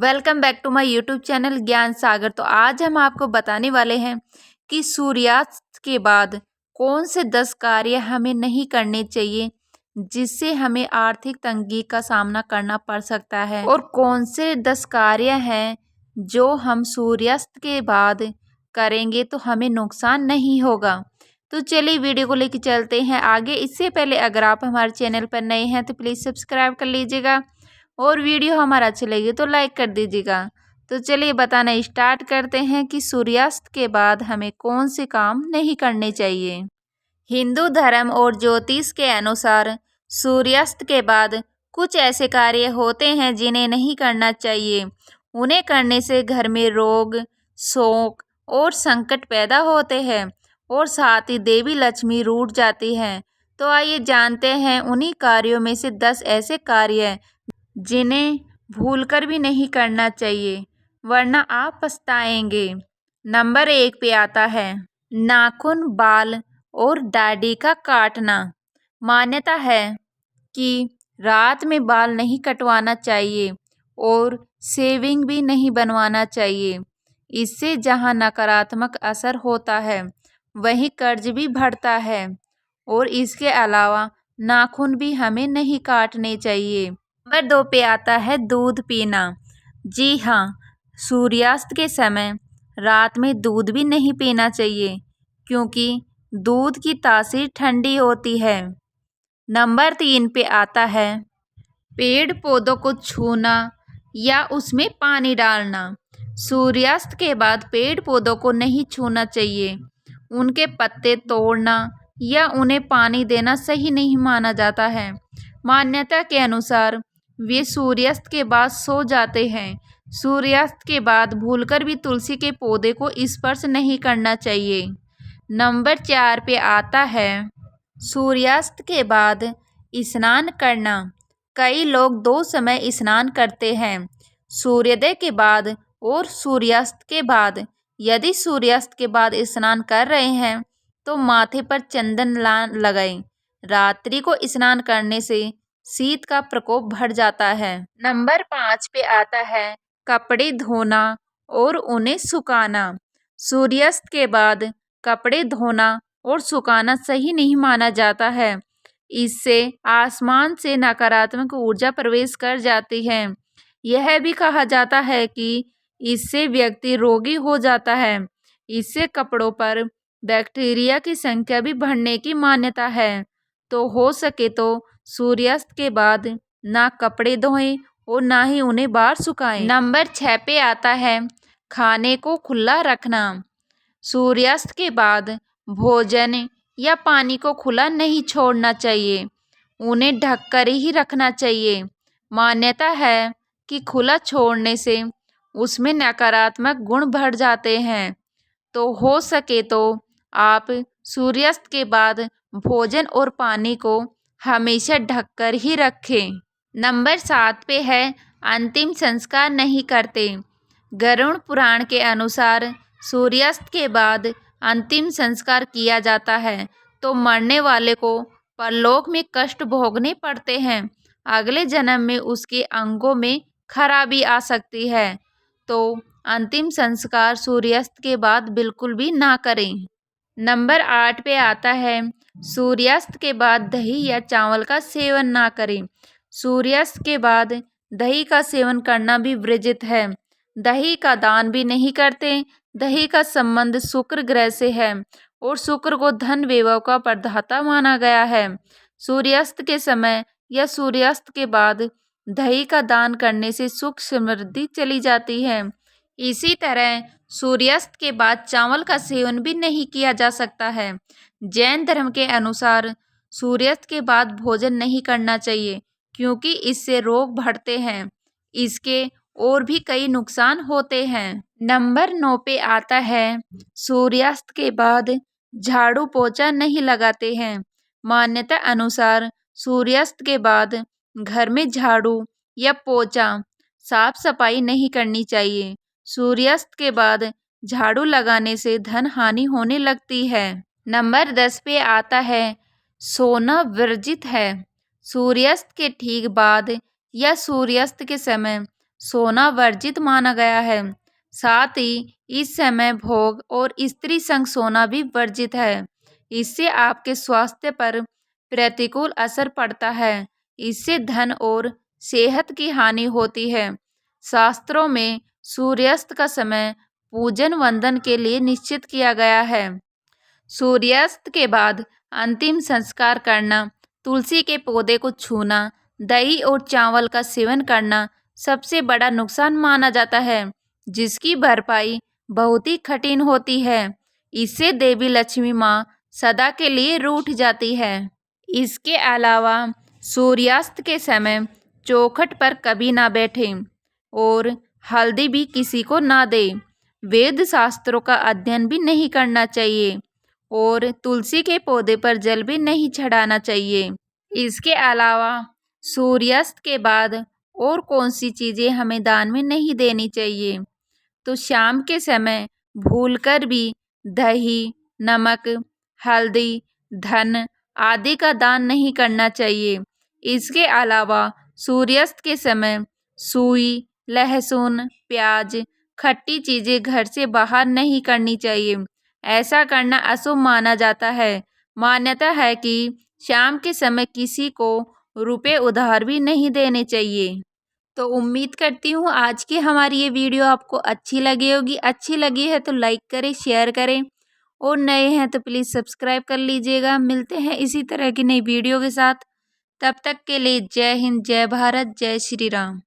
Welcome back to my YouTube channel Gyan Sagar. तो आज हम आपको बताने वाले हैं कि सूर्यास्त के बाद कौन से 10 कार्य हमें नहीं करने चाहिए जिससे हमें आर्थिक तंगी का सामना करना पड़ सकता है, और कौन से 10 कार्य हैं जो हम सूर्यास्त के बाद करेंगे तो हमें नुकसान नहीं होगा। तो चलिए वीडियो को लेकर चलते हैं आगे। इससे पहले अगर आप हमारे चैनल पर नए हैं तो प्लीज़ सब्सक्राइब कर लीजिएगा और वीडियो हमारा अच्छी लगी तो लाइक कर दीजिएगा। तो चलिए बताना स्टार्ट करते हैं कि सूर्यास्त के बाद हमें कौन से काम नहीं करने चाहिए। हिंदू धर्म और ज्योतिष के अनुसार सूर्यास्त के बाद कुछ ऐसे कार्य होते हैं जिन्हें नहीं करना चाहिए। उन्हें करने से घर में रोग, शोक और संकट पैदा होते हैं और साथ ही देवी लक्ष्मी रूठ जाती हैं। तो आइए जानते हैं उन्हीं कार्यों में से 10 ऐसे कार्य जिन्हें भूलकर भी नहीं करना चाहिए, वरना आप पछताएंगे। नंबर 1 पे आता है नाखून, बाल और दाढ़ी का काटना। मान्यता है कि रात में बाल नहीं कटवाना चाहिए और शेविंग भी नहीं बनवाना चाहिए। इससे जहां नकारात्मक असर होता है वहीं कर्ज भी बढ़ता है। और इसके अलावा नाखून भी हमें नहीं काटने चाहिए। नंबर 2 पे आता है दूध पीना। जी हाँ, सूर्यास्त के समय रात में दूध भी नहीं पीना चाहिए क्योंकि दूध की तासीर ठंडी होती है। नंबर 3 पे आता है पेड़ पौधों को छूना या उसमें पानी डालना। सूर्यास्त के बाद पेड़ पौधों को नहीं छूना चाहिए। उनके पत्ते तोड़ना या उन्हें पानी देना सही नहीं माना जाता है। मान्यता के अनुसार वे सूर्यास्त के बाद सो जाते हैं। सूर्यास्त के बाद भूलकर भी तुलसी के पौधे को स्पर्श नहीं करना चाहिए। नंबर 4 पे आता है सूर्यास्त के बाद स्नान करना। कई लोग 2 समय स्नान करते हैं, सूर्योदय के बाद और सूर्यास्त के बाद। यदि सूर्यास्त के बाद स्नान कर रहे हैं तो माथे पर चंदन लगाएं। रात्रि को स्नान करने से शीत का प्रकोप बढ़ जाता है। नंबर 5 पे आता है कपड़े धोना और उन्हें सुखाना। सूर्यास्त के बाद कपड़े धोना और सुखाना सही नहीं माना जाता है। इससे आसमान से नकारात्मक ऊर्जा प्रवेश कर जाती है। यह भी कहा जाता है कि इससे व्यक्ति रोगी हो जाता है। इससे कपड़ों पर बैक्टीरिया की संख्या भी बढ़ने की मान्यता है। तो हो सके तो सूर्यास्त के बाद ना कपड़े धोएं और ना ही उन्हें बाहर सुखाएं। नंबर 6 पे आता है खाने को खुला रखना। सूर्यास्त के बाद भोजन या पानी को खुला नहीं छोड़ना चाहिए, उन्हें ढककर ही रखना चाहिए। मान्यता है कि खुला छोड़ने से उसमें नकारात्मक गुण बढ़ जाते हैं। तो हो सके तो आप सूर्यास्त के बाद भोजन और पानी को हमेशा ढककर ही रखें। नंबर 7 पे है अंतिम संस्कार नहीं करते। गरुड़ पुराण के अनुसार सूर्यास्त के बाद अंतिम संस्कार किया जाता है तो मरने वाले को परलोक में कष्ट भोगने पड़ते हैं। अगले जन्म में उसके अंगों में खराबी आ सकती है। तो अंतिम संस्कार सूर्यास्त के बाद बिल्कुल भी ना करें। नंबर 8 पे आता है सूर्यास्त के बाद दही या चावल का सेवन ना करें। सूर्यास्त के बाद दही का सेवन करना भी वर्जित है। दही का दान भी नहीं करते। दही का संबंध शुक्र ग्रह से है और शुक्र को धन वैभव का प्रदाता माना गया है। सूर्यास्त के समय या सूर्यास्त के बाद दही का दान करने से सुख समृद्धि चली जाती है। इसी तरह सूर्यास्त के बाद चावल का सेवन भी नहीं किया जा सकता है। जैन धर्म के अनुसार सूर्यास्त के बाद भोजन नहीं करना चाहिए क्योंकि इससे रोग बढ़ते हैं। इसके और भी कई नुकसान होते हैं। नंबर 9 पे आता है सूर्यास्त के बाद झाड़ू पोछा नहीं लगाते हैं। मान्यता अनुसार सूर्यास्त के बाद घर में झाड़ू या पोछा साफ सफाई नहीं करनी चाहिए। सूर्यास्त के बाद झाड़ू लगाने से धन हानि होने लगती है। नंबर 10 पे आता है सोना वर्जित है। सूर्यास्त के ठीक बाद या सूर्यास्त के समय सोना वर्जित माना गया है। साथ ही इस समय भोग और स्त्री संग सोना भी वर्जित है। इससे आपके स्वास्थ्य पर प्रतिकूल असर पड़ता है। इससे धन और सेहत की हानि होती है। शास्त्रों में सूर्यास्त का समय पूजन वंदन के लिए निश्चित किया गया है। सूर्यास्त के बाद अंतिम संस्कार करना, तुलसी के पौधे को छूना, दही और चावल का सेवन करना सबसे बड़ा नुकसान माना जाता है, जिसकी भरपाई बहुत ही कठिन होती है। इससे देवी लक्ष्मी माँ सदा के लिए रूठ जाती है। इसके अलावा सूर्यास्त के समय चौखट पर कभी ना बैठें और हल्दी भी किसी को ना दें। वेद शास्त्रों का अध्ययन भी नहीं करना चाहिए और तुलसी के पौधे पर जल भी नहीं चढ़ाना चाहिए। इसके अलावा सूर्यास्त के बाद और कौन सी चीज़ें हमें दान में नहीं देनी चाहिए, तो शाम के समय भूलकर भी दही, नमक, हल्दी, धन आदि का दान नहीं करना चाहिए। इसके अलावा सूर्यास्त के समय सुई, लहसुन, प्याज, खट्टी चीज़ें घर से बाहर नहीं करनी चाहिए। ऐसा करना अशुभ माना जाता है। मान्यता है कि शाम के समय किसी को रुपए उधार भी नहीं देने चाहिए। तो उम्मीद करती हूँ आज की हमारी ये वीडियो आपको अच्छी लगी होगी। अच्छी लगी है तो लाइक करें, शेयर करें और नए हैं तो प्लीज़ सब्सक्राइब कर लीजिएगा। मिलते हैं इसी तरह की नई वीडियो के साथ। तब तक के लिए जय हिंद, जय भारत, जय श्री राम।